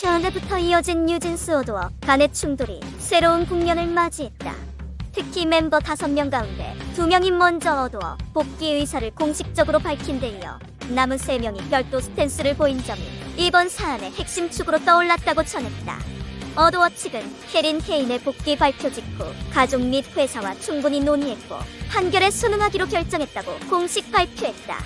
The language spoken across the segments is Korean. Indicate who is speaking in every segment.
Speaker 1: 전에부터 이어진 뉴진스 오도어 간의 충돌이 새로운 국면을 맞이했다. 특히 멤버 5명 가운데 2명이 먼저 오도어 복귀 의사를 공식적으로 밝힌 데 이어 남은 3명이 별도 스탠스를 보인 점이 이번 사안의 핵심 축으로 떠올랐다고 전했다. 오도어 측은 캐린 헤인의 복귀 발표 직후 가족 및 회사와 충분히 논의했고 판결에 순응하기로 결정했다고 공식 발표했다.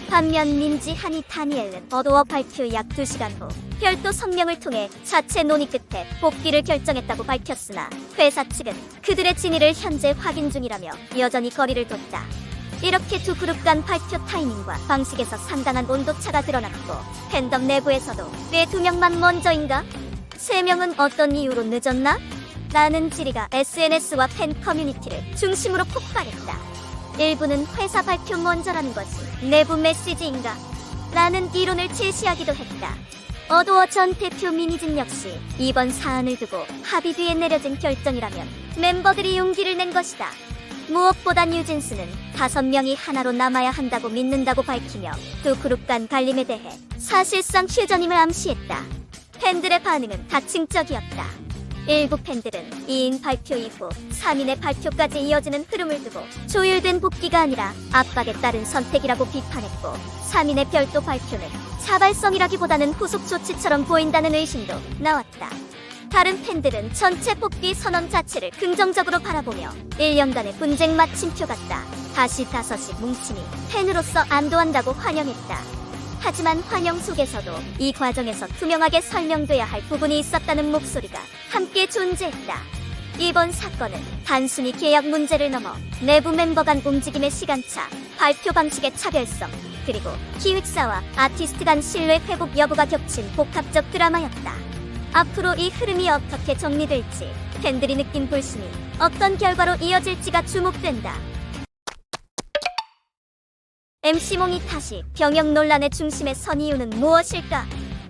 Speaker 1: 반면 민지 한이 다니엘은 오도어 발표 약 2시간 후 별도 성명을 통해 자체 논의 끝에 복귀를 결정했다고 밝혔으나 회사 측은 그들의 진위를 현재 확인 중이라며 여전히 거리를 뒀다. 이렇게 두 그룹 간 발표 타이밍과 방식에서 상당한 온도차가 드러났고 팬덤 내부에서도 왜 2명만 먼저인가? 3명은 어떤 이유로 늦었나? 라는 질의가 SNS와 팬 커뮤니티를 중심으로 폭발했다. 일부는 회사 발표 먼저라는 것이 내부 메시지인가? 라는 이론을 제시하기도 했다. 오도어 전 대표 민희진 역시 이번 사안을 두고 합의 뒤에 내려진 결정이라면 멤버들이 용기를 낸 것이다. 무엇보다 뉴진스는 5명이 하나로 남아야 한다고 믿는다고 밝히며 두 그룹 간 갈림에 대해 사실상 휴전임을 암시했다. 팬들의 반응은 다층적이었다. 일부 팬들은 2인 발표 이후 3인의 발표까지 이어지는 흐름을 두고 조율된 복귀가 아니라 압박에 따른 선택이라고 비판했고 3인의 별도 발표는 자발성이라기보다는 후속 조치처럼 보인다는 의심도 나왔다. 다른 팬들은 전체 복귀 선언 자체를 긍정적으로 바라보며 1년간의 분쟁 마침표 같다. 다시 5이 뭉치니 팬으로서 안도한다고 환영했다. 하지만 환영 속에서도 이 과정에서 투명하게 설명돼야 할 부분이 있었다는 목소리가 함께 존재했다. 이번 사건은 단순히 계약 문제를 넘어 내부 멤버 간 움직임의 시간차, 발표 방식의 차별성, 그리고 기획사와 아티스트 간 신뢰 회복 여부가 겹친 복합적 드라마였다. 앞으로 이 흐름이 어떻게 정리될지 팬들이 느낀 불신이 어떤 결과로 이어질지가 주목된다. MC몽이 다시 병역 논란의 중심에 선 이유는 무엇일까?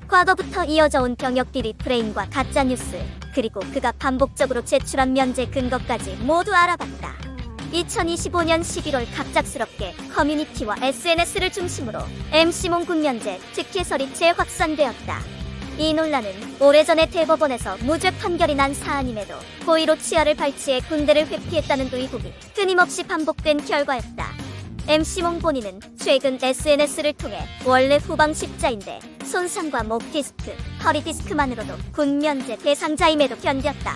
Speaker 1: 과거부터 이어져 온 병역 비리 프레임과 가짜뉴스, 그리고 그가 반복적으로 제출한 면제 근거까지 모두 알아봤다. 2025년 11월 갑작스럽게 커뮤니티와 SNS를 중심으로 MC몽 군면제 특혜설이 재확산되었다. 이 논란은 오래전에 대법원에서 무죄 판결이 난 사안임에도 고의로 치아를 발치해 군대를 회피했다는 의혹이 끊임없이 반복된 결과였다. MC몽 본인은 최근 SNS를 통해 원래 후방 십자인데 손상과 목 디스크, 허리 디스크만으로도 군 면제 대상자임에도 견뎠다.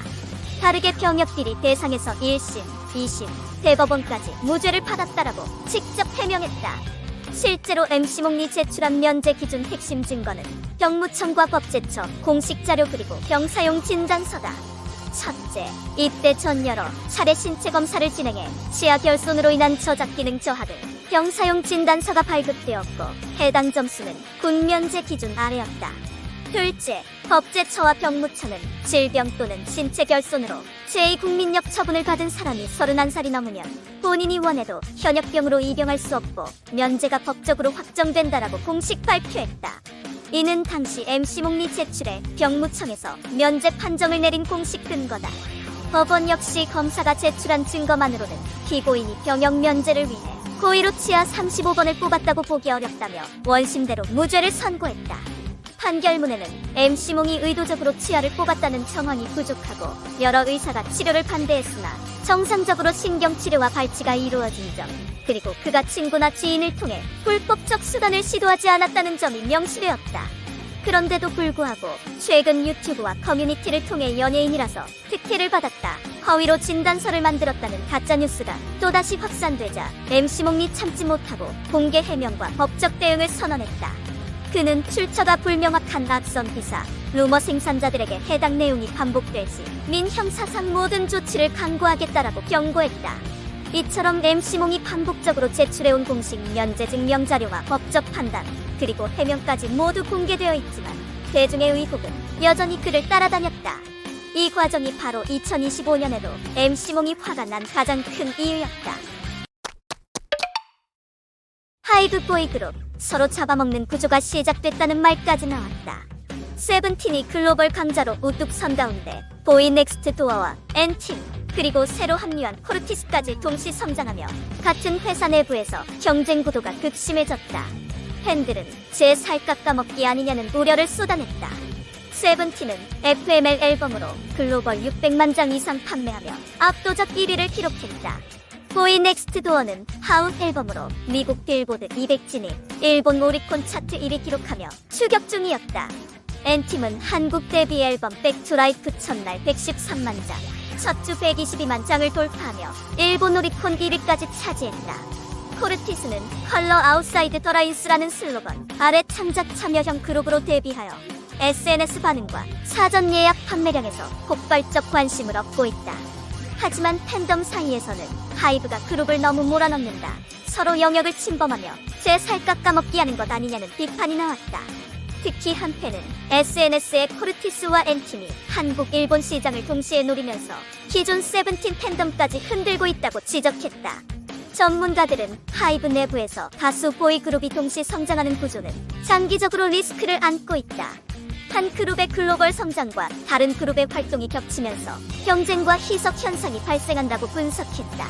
Speaker 1: 다르게 병역 비리 대상에서 1심, 2심, 대법원까지 무죄를 받았다라고 직접 해명했다. 실제로 MC몽이 제출한 면제 기준 핵심 증거는 병무청과 법제처 공식 자료 그리고 병사용 진단서다. 첫째, 입대 전 여러 차례 신체 검사를 진행해 치아 결손으로 인한 저작 기능 저하 등 병사용 진단서가 발급되었고 해당 점수는 군 면제 기준 아래였다. 둘째, 법제처와 병무청은 질병 또는 신체 결손으로 제2국민력 처분을 받은 사람이 31살이 넘으면 본인이 원해도 현역병으로 입영할 수 없고 면제가 법적으로 확정된다라고 공식 발표했다. 이는 당시 MC몽리 제출에 병무청에서 면제 판정을 내린 공식 근거다. 법원 역시 검사가 제출한 증거만으로는 피고인이 병역 면제를 위해 고의로 치아 35번을 뽑았다고 보기 어렵다며 원심대로 무죄를 선고했다. 판결문에는 MC몽이 의도적으로 치아를 뽑았다는 정황이 부족하고 여러 의사가 치료를 반대했으나 정상적으로 신경치료와 발치가 이루어진 점, 그리고 그가 친구나 지인을 통해 불법적 수단을 시도하지 않았다는 점이 명시되었다. 그런데도 불구하고 최근 유튜브와 커뮤니티를 통해 연예인이라서 특혜를 받았다, 허위로 진단서를 만들었다는 가짜뉴스가 또다시 확산되자 MC몽이 참지 못하고 공개 해명과 법적 대응을 선언했다. 그는 출처가 불명확한 악성 기사, 루머 생산자들에게 해당 내용이 반복될 시 민형사상 모든 조치를 강구하겠다라고 경고했다. 이처럼 MC몽이 반복적으로 제출해온 공식 면제 증명 자료와 법적 판단, 그리고 해명까지 모두 공개되어 있지만 대중의 의혹은 여전히 그를 따라다녔다. 이 과정이 바로 2025년에도 MC몽이 화가 난 가장 큰 이유였다. 하이브 보이그룹, 서로 잡아먹는 구조가 시작됐다는 말까지 나왔다. 세븐틴이 글로벌 강자로 우뚝 선 가운데 보이넥스트 도어와 엔팀, 그리고 새로 합류한 코르티스까지 동시 성장하며 같은 회사 내부에서 경쟁 구도가 극심해졌다. 팬들은 제 살 깎아먹기 아니냐는 우려를 쏟아냈다. 세븐틴은 FML 앨범으로 글로벌 600만 장 이상 판매하며 압도적 1위를 기록했다. 보이 넥스트 도어는 하운 앨범으로 미국 빌보드 200 진입, 일본 오리콘 차트 1위 기록하며 추격 중이었다. 엔팀은 한국 데뷔 앨범 백투라이프 첫날 113만 장, 첫 주 122만 장을 돌파하며 일본 오리콘 1위까지 차지했다. 코르티스는 컬러 아웃사이드 더 라인스라는 슬로건 아래 창작 참여형 그룹으로 데뷔하여 SNS 반응과 사전 예약 판매량에서 폭발적 관심을 얻고 있다. 하지만 팬덤 사이에서는 하이브가 그룹을 너무 몰아넣는다, 서로 영역을 침범하며 제 살갗 까먹기 하는 것 아니냐는 비판이 나왔다. 특히 한 팬은 SNS에 코르티스와 엔팀이 한국, 일본 시장을 동시에 노리면서 기존 세븐틴 팬덤까지 흔들고 있다고 지적했다. 전문가들은 하이브 내부에서 다수 보이 그룹이 동시 성장하는 구조는 장기적으로 리스크를 안고 있다. 한 그룹의 글로벌 성장과 다른 그룹의 활동이 겹치면서 경쟁과 희석 현상이 발생한다고 분석했다.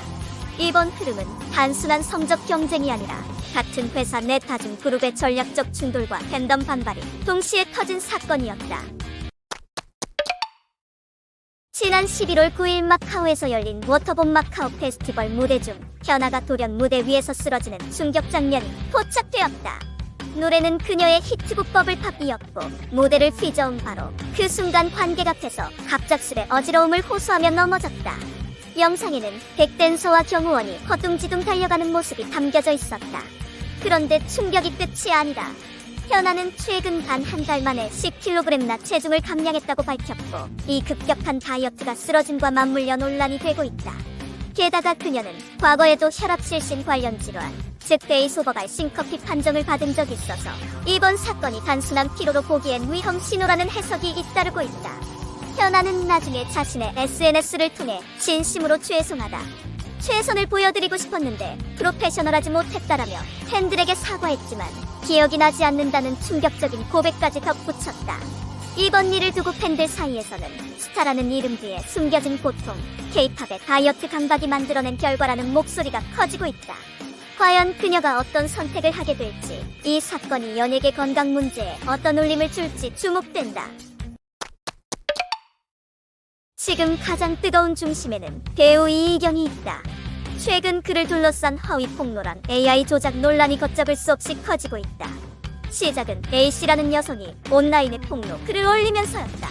Speaker 1: 이번 흐름은 단순한 성적 경쟁이 아니라 같은 회사 내 다중 그룹의 전략적 충돌과 팬덤 반발이 동시에 터진 사건이었다. 지난 11월 9일 마카오에서 열린 워터봄 마카오 페스티벌 무대 중 현아가 돌연 무대 위에서 쓰러지는 충격 장면이 포착되었다. 노래는 그녀의 히트곡 버블팝이었고 무대를 휘저은 바로 그 순간 관객 앞에서 갑작스레 어지러움을 호소하며 넘어졌다. 영상에는 백댄서와 경호원이 허둥지둥 달려가는 모습이 담겨져 있었다. 그런데 충격이 끝이 아니다. 현아는 최근 단 한 달 만에 10kg나 체중을 감량했다고 밝혔고 이 급격한 다이어트가 쓰러짐과 맞물려 논란이 되고 있다. 게다가 그녀는 과거에도 혈압실신 관련 질환, 즉 데이소버갈 싱커피 판정을 받은 적이 있어서 이번 사건이 단순한 피로로 보기엔 위험 신호라는 해석이 잇따르고 있다. 현아는 나중에 자신의 SNS를 통해 진심으로 죄송하다, 최선을 보여드리고 싶었는데 프로페셔널하지 못했다라며 팬들에게 사과했지만 기억이 나지 않는다는 충격적인 고백까지 덧붙였다. 이번 일을 두고 팬들 사이에서는 스타라는 이름 뒤에 숨겨진 고통, K-팝의 다이어트 강박이 만들어낸 결과라는 목소리가 커지고 있다. 과연 그녀가 어떤 선택을 하게 될지, 이 사건이 연예계 건강 문제에 어떤 울림을 줄지 주목된다. 지금 가장 뜨거운 중심에는 배우 이희경이 있다. 최근 그를 둘러싼 허위 폭로랑 AI 조작 논란이 걷잡을 수 없이 커지고 있다. 시작은 A씨라는 여성이 온라인에 폭로 글을 올리면서였다.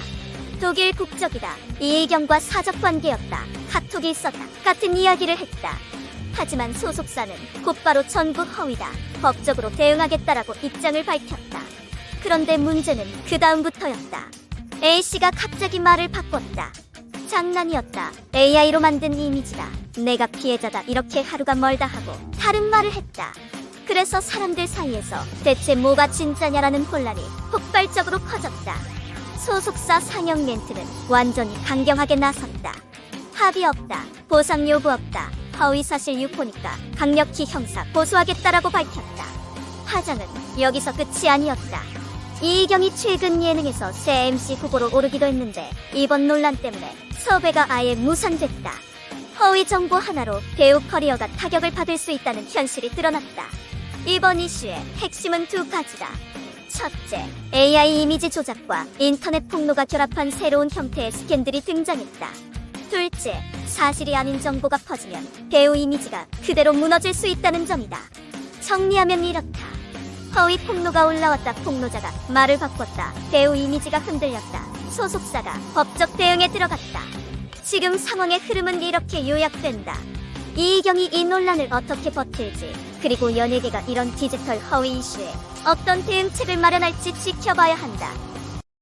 Speaker 1: 독일 국적이다, 이희경과 사적 관계였다, 카톡이 있었다 같은 이야기를 했다. 하지만 소속사는 곧바로 전부 허위다, 법적으로 대응하겠다라고 입장을 밝혔다. 그런데 문제는 그 다음부터였다. A씨가 갑자기 말을 바꿨다. 장난이었다, AI로 만든 이미지다, 내가 피해자다, 이렇게 하루가 멀다 하고 다른 말을 했다. 그래서 사람들 사이에서 대체 뭐가 진짜냐라는 혼란이 폭발적으로 커졌다. 소속사 상영 멘트는 완전히 강경하게 나섰다. 합의 없다, 보상 요구 없다, 허위사실 유포니까 강력히 형사 고소하겠다라고 밝혔다. 파장은 여기서 끝이 아니었다. 이희경이 최근 예능에서 새 MC 후보로 오르기도 했는데 이번 논란 때문에 섭외가 아예 무산됐다. 허위 정보 하나로 배우 커리어가 타격을 받을 수 있다는 현실이 드러났다. 이번 이슈의 핵심은 두 가지다. 첫째, AI 이미지 조작과 인터넷 폭로가 결합한 새로운 형태의 스캔들이 등장했다. 둘째, 사실이 아닌 정보가 퍼지면 배우 이미지가 그대로 무너질 수 있다는 점이다. 정리하면 이렇다. 허위 폭로가 올라왔다, 폭로자가 말을 바꿨다, 배우 이미지가 흔들렸다, 소속사가 법적 대응에 들어갔다. 지금 상황의 흐름은 이렇게 요약된다. 이희경이 이 논란을 어떻게 버틸지, 그리고 연예계가 이런 디지털 허위 이슈에 어떤 대응책을 마련할지 지켜봐야 한다.